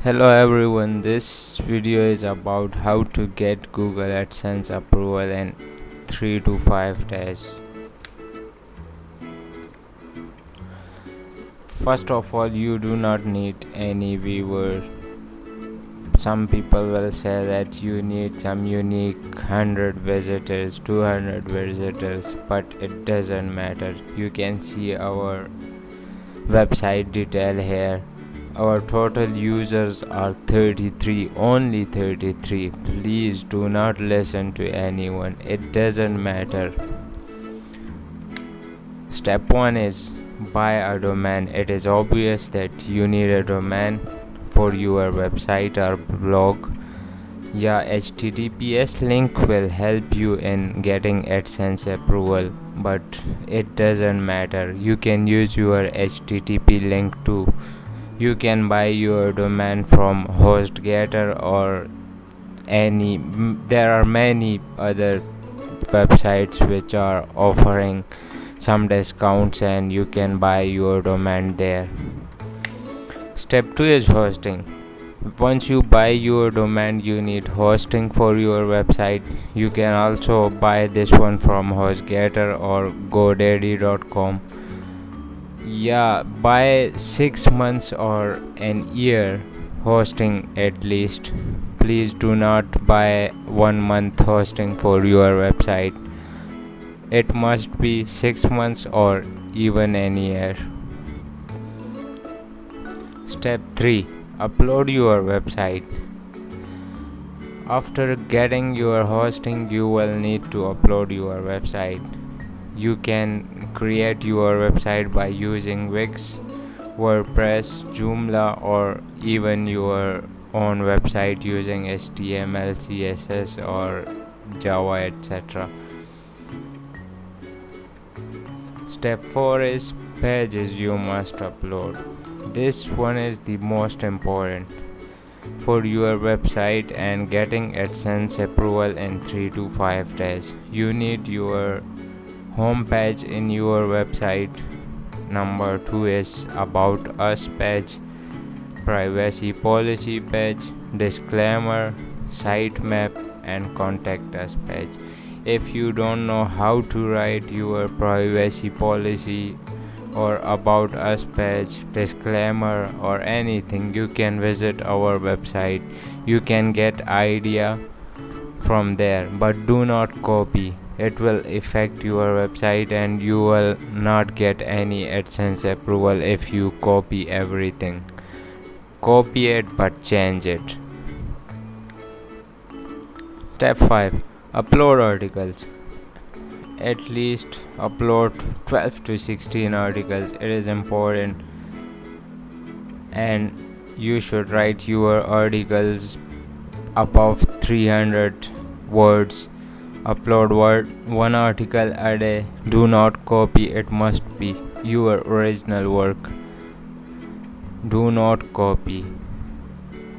Hello everyone, this video is about how to get Google AdSense approval in 3 to 5 days. First of all, you do not need any viewer. Some people will say that you need some unique 100 visitors, 200 visitors, but it doesn't matter. You can see our website detail here. Our total users are 33, only 33. Please do not listen to anyone, it doesn't matter. Step 1 is buy a domain. It is obvious that you need a domain for your website or blog. Yeah, HTTPS link will help you in getting AdSense approval, but it doesn't matter. You can use your HTTP link too. You can buy your domain from HostGator or there are many other websites which are offering some discounts and you can buy your domain there. Step 2 is hosting. Once you buy your domain, you need hosting for your website. You can also buy this one from HostGator or GoDaddy.com. Yeah, buy 6 months or an year hosting at least. Please do not buy 1 month hosting for your website. It must be 6 months or even an year. Step 3. Upload your website. After getting your hosting, you will need to upload your website. You can create your website by using Wix, WordPress, Joomla, or even your own website using HTML, CSS, or Java, etc. Step 4 is pages you must upload. This one is the most important for your website and getting AdSense approval in 3 to 5 days. You need your home page in your website. Number 2 is about us page, privacy policy page, disclaimer, sitemap, and contact us page. If you don't know how to write your privacy policy or about us page, disclaimer, or anything, you can visit our website. You can get idea from there, but do not copy. It will affect your website and you will not get any AdSense approval if you copy everything. Copy it but change it. Step 5. Upload articles. At least upload 12 to 16 articles. It is important, and you should write your articles above 300 words. Upload one article a day. Do not copy. It must be your original work. Do not copy.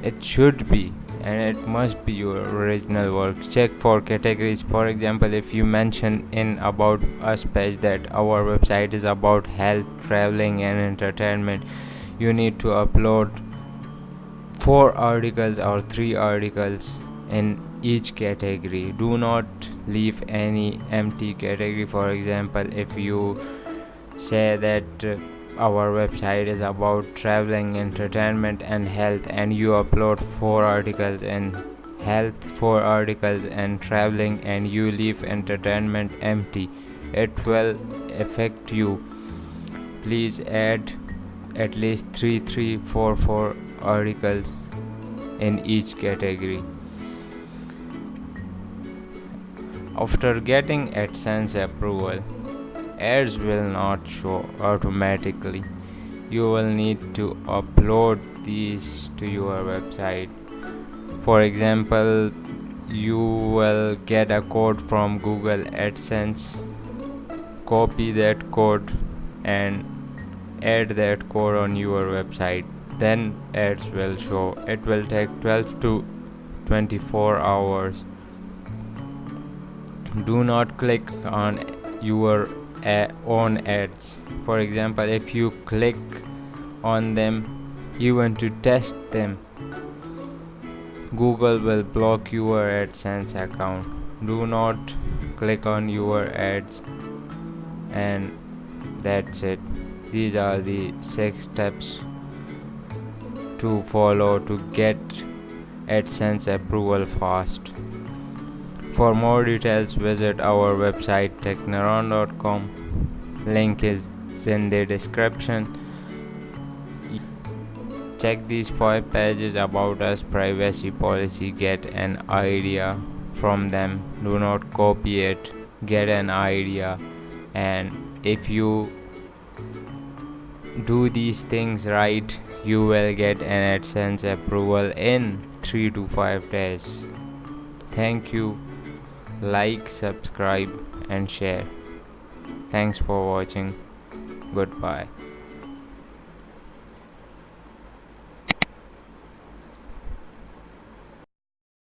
It should be and it must be your original work. Check for categories. For example, if you mention in about us page that our website is about health, traveling, and entertainment, you need to upload 4 articles or 3 articles in each category. Do not leave any empty category. For example, if you say that our website is about traveling, entertainment, and health, and you upload 4 articles in health, 4 articles in traveling, and you leave entertainment empty, it will affect you. Please add at least 4 articles in each category. After getting AdSense approval, ads will not show automatically. You will need to upload these to your website. For example, you will get a code from Google AdSense. Copy that code and add that code on your website. Then ads will show. It will take 12 to 24 hours. Do not click on your own ads. For example, if you click on them, even to test them. Google will block your AdSense account. Do not click on your ads, and that's it. These are the 6 steps to follow to get AdSense approval fast. For more details, visit our website techneuron.com. Link is in the description. Check these 5 pages about us privacy policy, get an idea from them. Do not copy it, get an idea, and if you do these things right, you will get an AdSense approval in 3 to 5 days. Thank you. Like, subscribe, and share. Thanks for watching. Goodbye.